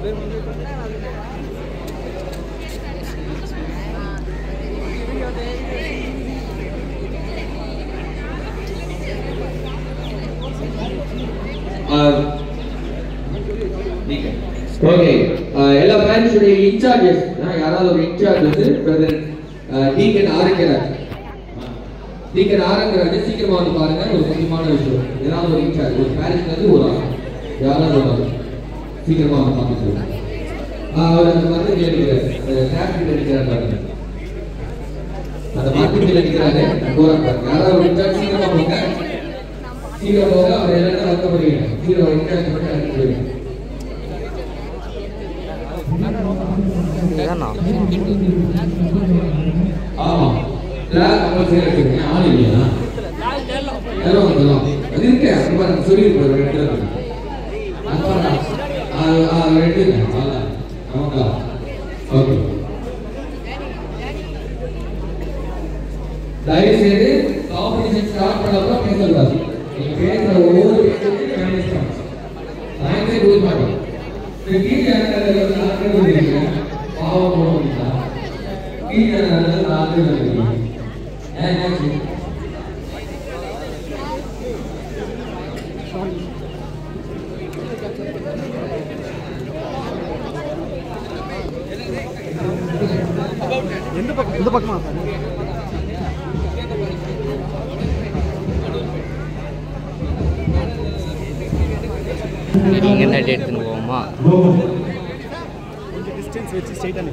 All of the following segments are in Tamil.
ஓகே, எல்லா பிரான்ச்சுடைய இன்சார்ஜஸ் யாராவது ஒரு இன்சார்ஜ் வந்து பிரதர் டீக்கன் ஆரங்கராஜ், டீக்கன் ஆரங்கராஜ் சீக்கிரமா வந்து பாருங்க. ஒரு முக்கியமான விஷயம், ஏதாவது ஒரு இன்சார்ஜ் ஒரு பிரான்ச்ல இருந்து ஒரு ஆள் யாராவது ஒரு ஆள் சீக்கிரமா வந்து பார்த்துட்டு அவர் அந்த மரத்தில் இருக்கிறார், டிராஃபிக் இருக்கிறார் பாருங்க, அந்த மார்க்கெட்டில் இருக்கிறாரு போறாங்க. யாராவது ஒரு இன்சார்ஜ் சீக்கிரமா போங்க, சீக்கிரம் போக அவர் எல்லாரும் வந்த முடியும். சீக்கிரம் இன்சார்ஜ் மட்டும் அனுப்பி போயிடும். ஆமா, ஆள் இல்லையா? அது இருக்கு, சொல்லியிருப்பாரு தயவு செய்து காம்படிஷன் ஸ்டார்ட் பண்ணப்போ பேசக்கூடாது. நீங்க பேசுற ஒவ்வொரு பேச்சுக்கும் மாட்டோம். பாவம் போடுவீங்களா? இந்த பக்கமா நீங்க என்ன எடுத்துன்னு போவோமா? கொஞ்சம் டிஸ்டன்ஸ் வச்சு ஸ்ட்ரைட்டா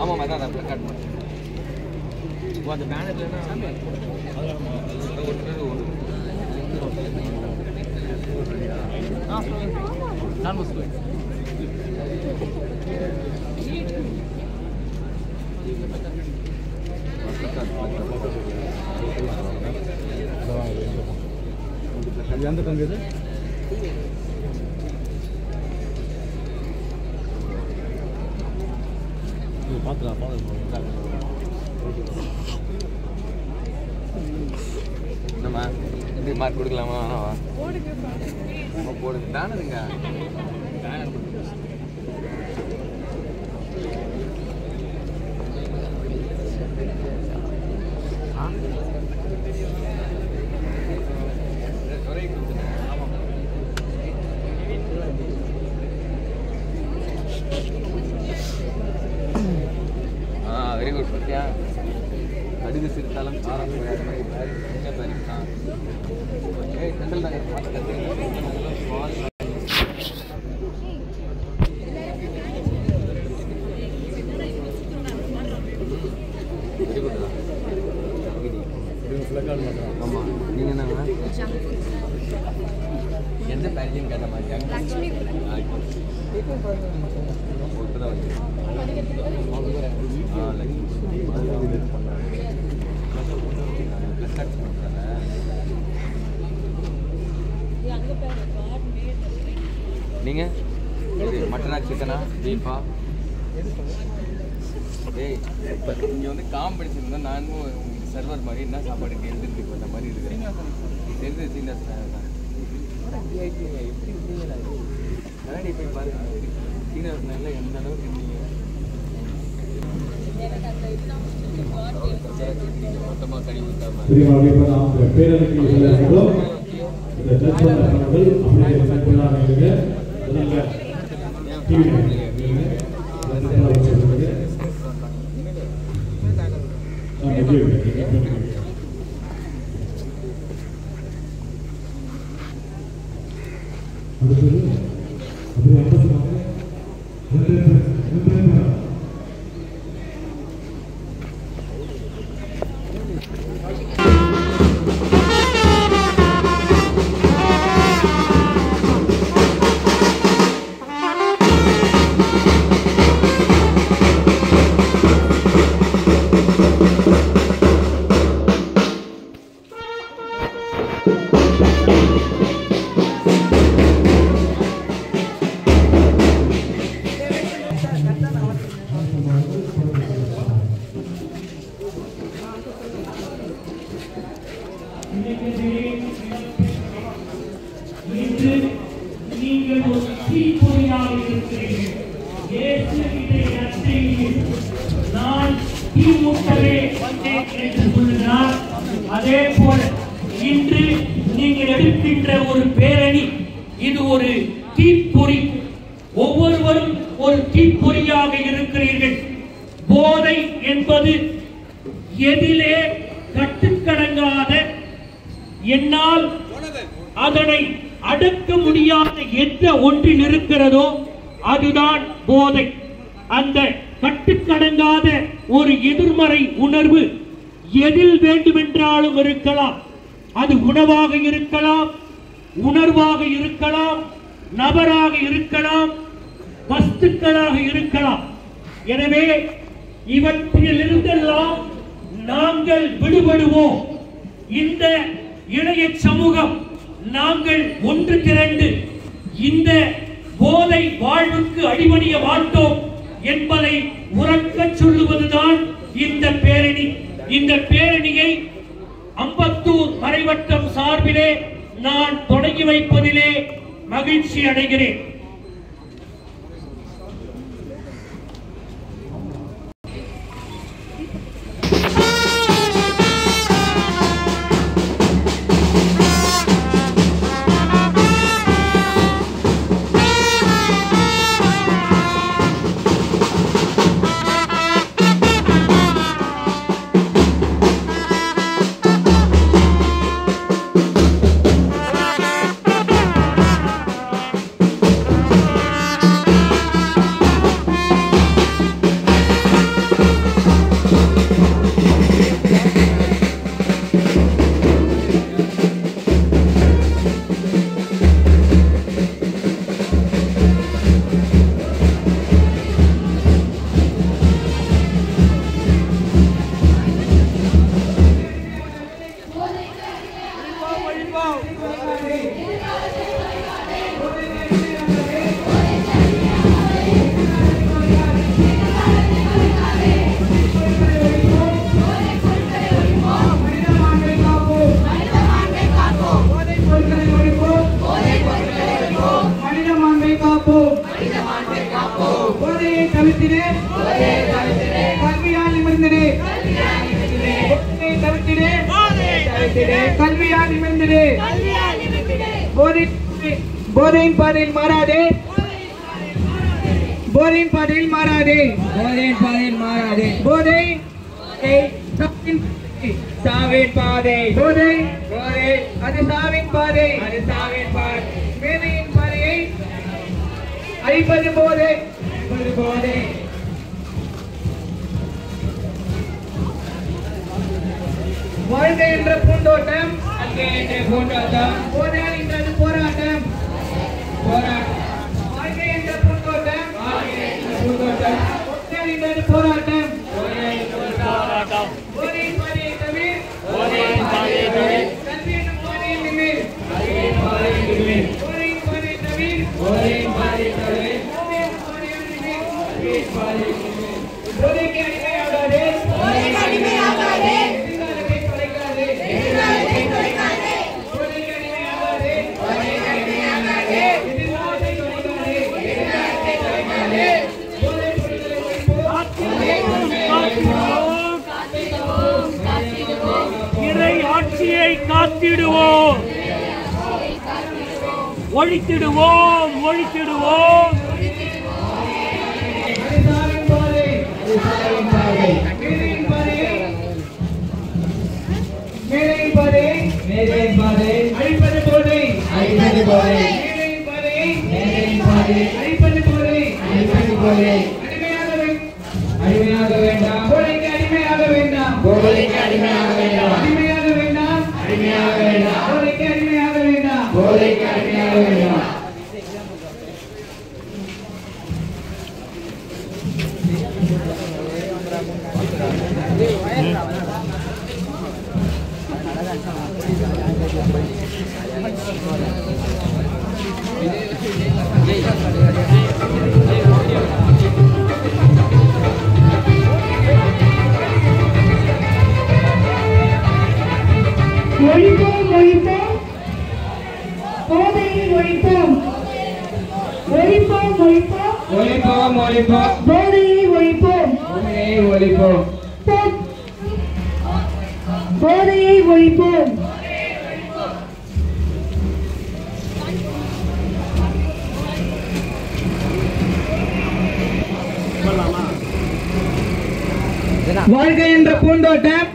ஆமாம் அதான் பிளக்கார்ட் மட்டும் அந்த பேனர்லன்னா நான் முஸ்லிம் அது எந்த பங்கு இது என்னம்மா எப்படி மார்க் கொடுக்கலாமா வேணாவா போடுங்க தானதுங்க வெரி குட் சத்யா கடுகு சிறுத்தாலும் காரம் பறித்தான் சென்ட்ரல் நகர் ஆமாம் நீங்கள் என்னங்க எந்த பேக்கேஜிங் கேட்ட மாதிரி நீங்கள் மட்டனா சிக்கனா பீஃபா ஏய் இப்போ இங்கே வந்து காம்படிஷன் இருந்தால் நானும் உங்களுக்கு சர்வர் மாதிரி என்ன சாப்பாடு எழுதுறது இப்போ அந்த மாதிரி இருக்கிறேன் தெரிஞ்சு சீனியர்ஸ் எப்படி இருந்தீங்களா கரடி போய் பாருங்க சீனியர்ஸ் நல்லா எந்த அளவுக்கு இருந்தீங்க மொத்தமாக கழிவு ஊற்றாமல் அதே போல இன்று நீங்கள் எடுக்கின்ற ஒரு பேரணி இது ஒரு தீப்பொறி. ஒவ்வொருவரும் ஒரு தீப்பொறியாக இருக்கிறீர்கள். போதை என்பது எதிலே கட்டுக்கடங்காத, என்னால் அதனை அடக்க முடியாத எந்த ஒன்றில் இருக்கிறதோ அதுதான் போதை. அந்த கட்டுக்கடங்காத ஒரு எதிர்மறை உணர்வு எதில் வேண்டுமென்றாலும் இருக்கலாம். அது உணவாக இருக்கலாம், உணர்வாக இருக்கலாம், நபராக இருக்கலாம், வஸ்துக்களாக இருக்கலாம். எனவே இவற்றிலிருந்தெல்லாம் நாங்கள் விடுபடுவோம். இந்த இளைய சமூகம் நாங்கள் ஒன்று திரண்டு இந்த போதை வாழ்வுக்கு அடிபணிய மாட்டோம் என்பதை உறக்க சொல்லுவதுதான் இந்த பேரணி. இந்த பேரணியை அம்பத்தூர் மறைவட்டம் சார்பிலே நான் தொடங்கி வைப்பதிலே மகிழ்ச்சி அடைகிறேன். தவிர்த்திடு கல்வியால் நிமிர்ந்திடு தவிர்த்திடு கல்வியால் நிமிர்ந்திடு போதையின் பாதையில் மாறாதே போதையின் பாதையில் மாறாதே போதை சாவின் பாதை போதை அது சாவின் பாதை மேதையின் பாதையை அழிப்பது போதை வாழ்க்கை என்ற பூந்தோட்டம் போதையால் என்றது போராட்டம் வாழ்க்கை என்ற பூந்தோட்டம் போதையால் என்றது போராட்டம் போதையின் பாதையை தவிர கல்வி என்னும் பாதையில் நிமிர் போதையின் பாதையை தவிர போதைக்கு அடிமையாகாதே எதிர்காலத்தை தொலைக்காதே போதைக்கு அடிமையாகாதே எதிர்காலத்தை தொலைக்காதே போதை பொருட்களை இறை ஆட்சியை காத்திடுவோம் ஒழித்திடுவோம் மேதையின் பாதை அழிப்பது போதை மேதையின் பாதை அழிப்பது போதை அடிமையாக வேண்டாம் போதைக்கு அடிமையாக வேண்டாம் போதைக்கு அடிமையாக வேண்டாம் ஒழிப்போம் போதையை ஒழிப்போம் வாழ்க்கை என்ற பூந்தோட்டம்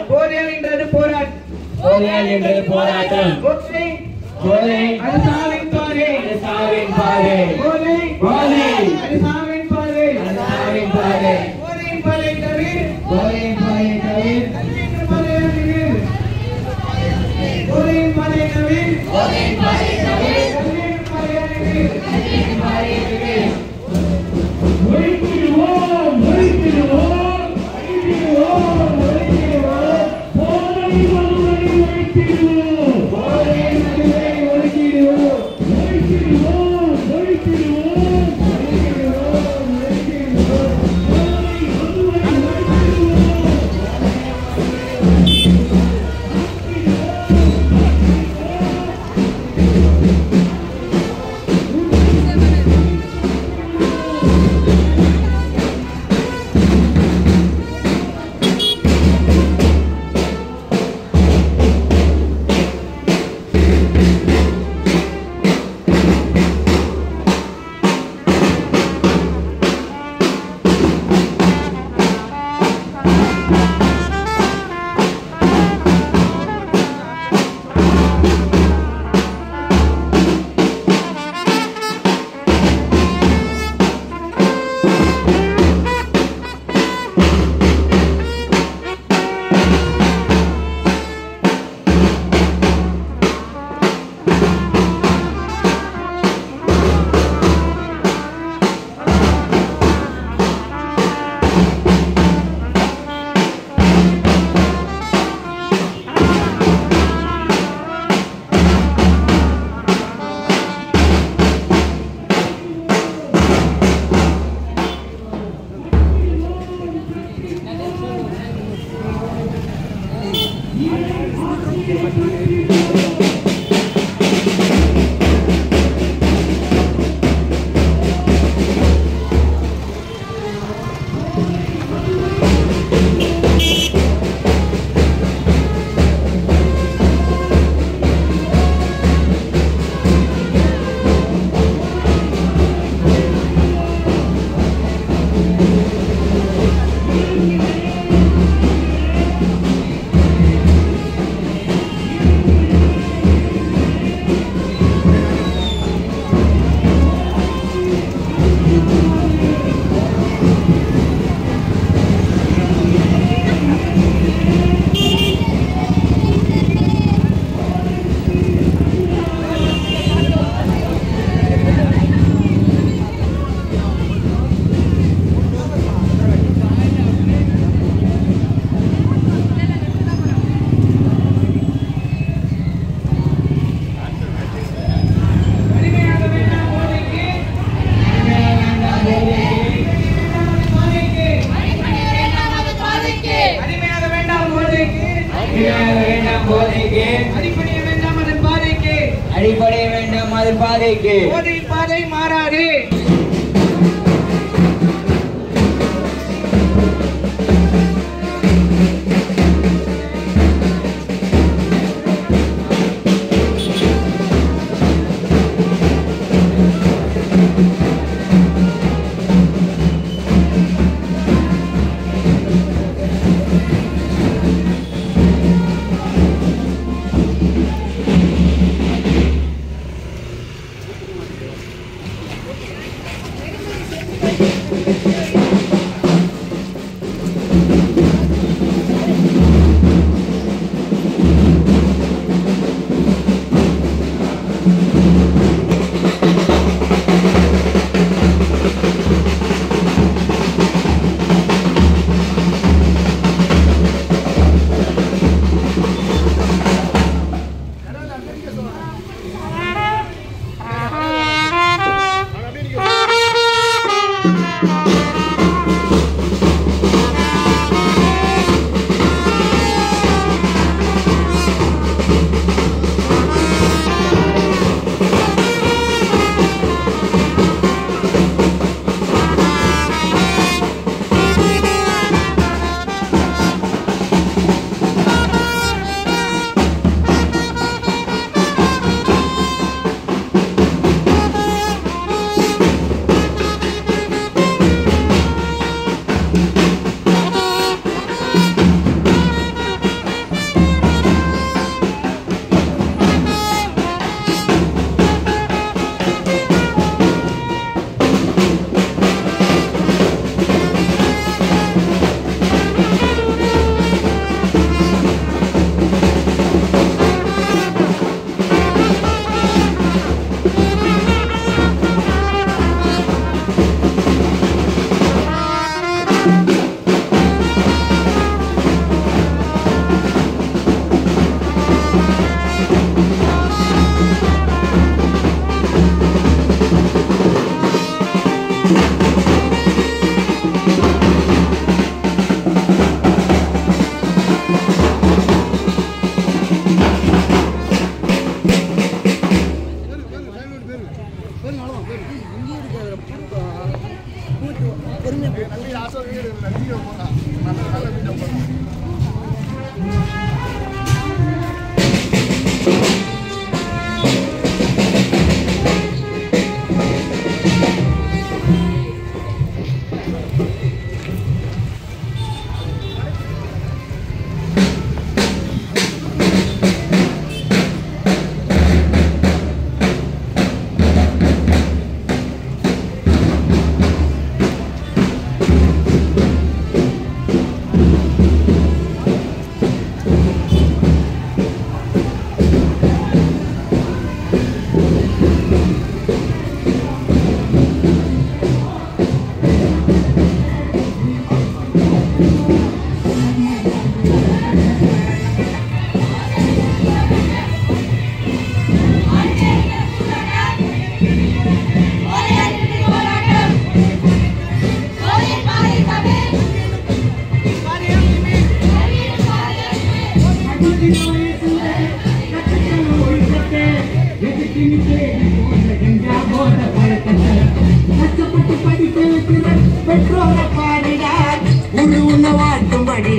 போதையால் என்றது போராட்டம் போதை அது சாவின் பாதை போதை அது சாவின் பாதை போதையின் பாதை தவிர போதையின் பாதை தவிர ஒழித்திடுவோம் அடிப்படை வேண்டாம் அது பாதைக்கு பாதை மாறாது.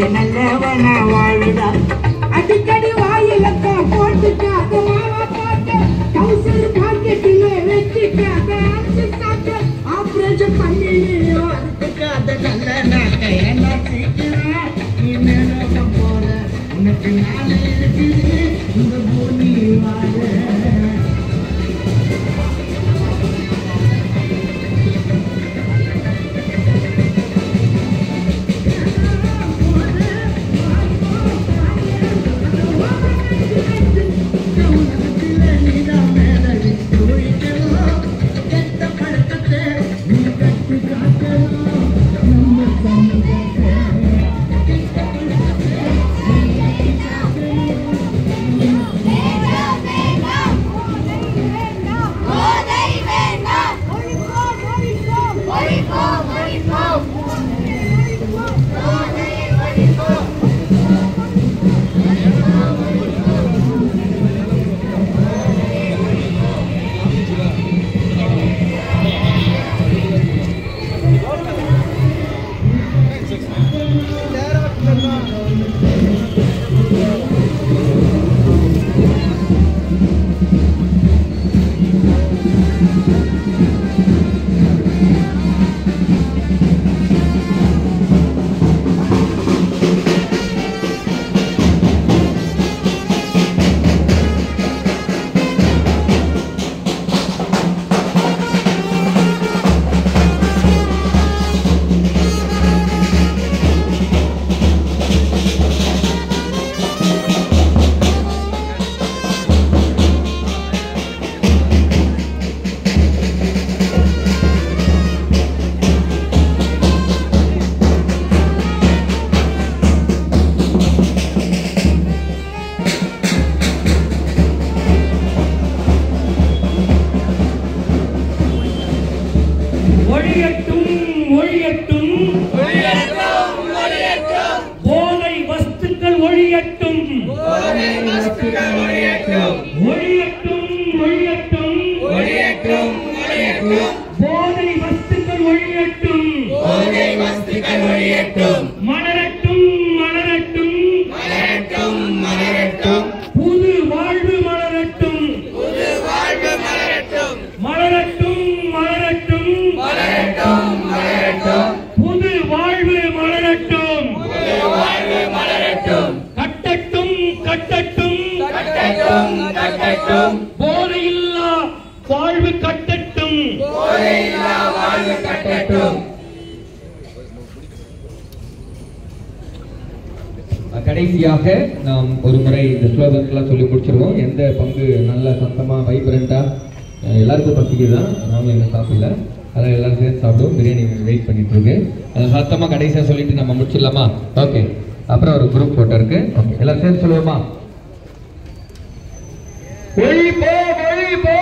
நல்லவனா வாழுடா அடிக்கடி வாயிலக்கா போட்டுக்காத மாவா போட்டு கவுசர் பாக்கெட்டில வச்சுக்காத ஆப்ரேஷன் பண்ணியோ அதுக்காத நல்ல நாக்க என்ன சீக்கிரம் நீ மேலோகம் போற உனக்கு நாளை இருக்குது இந்த பூமி வாழ கடைசியாக நாம் ஒரு முறை இந்த ஸ்லோகன்ஸ்லாம் சொல்லி முடிச்சிருவோம். எந்த பங்கு நல்ல சத்தமாக வைப்ரண்ட்டாக எல்லாருக்கும் பசிக்குது தான், நாமளும் எங்கே சாப்பிடல, அதனால் எல்லாரும் சேர்ந்து சாப்பிடுவோம். பிரியாணி வெயிட் பண்ணிட்டு இருக்கு. அதை சத்தமாக கடைசியாக சொல்லிட்டு நம்ம முடிச்சிடலாமா? ஓகே. அப்புறம் ஒரு குரூப் போட்டோ இருக்கு. ஓகே, எல்லாரும் சேர்ந்து சொல்லுவோமா? ஒழிப்போ ஒழிப்போ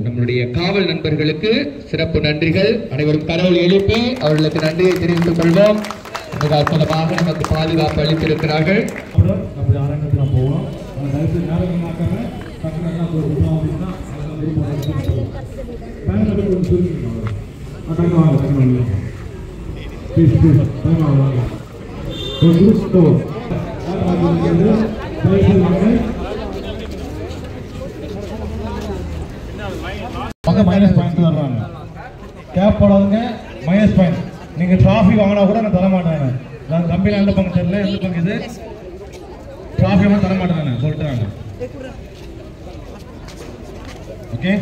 நம்முடைய காவல் நண்பர்களுக்கு சிறப்பு நன்றிகள். அனைவரும் கரவொலி எழுப்பி அவர்களுக்கு நன்றியை தெரிவித்துக் கொள்வோம். மிக அற்புதமாக நமக்கு பாதுகாப்பு அளித்திருக்கிறார்கள். மைனஸ் பாயிண்ட் தர்றாங்க. கேப் போடாதுங்க, மைனஸ் பாயிண்ட். நீங்க டிராஃபி வாங்கினா கூட நான் தர மாட்டேன். நான் கம்பெனியில் எந்த பங்கு தெரியல, எந்த பங்கு இது டிராஃபி வாங்க தர மாட்டேன் சொல்லிட்டாங்க. ஓகே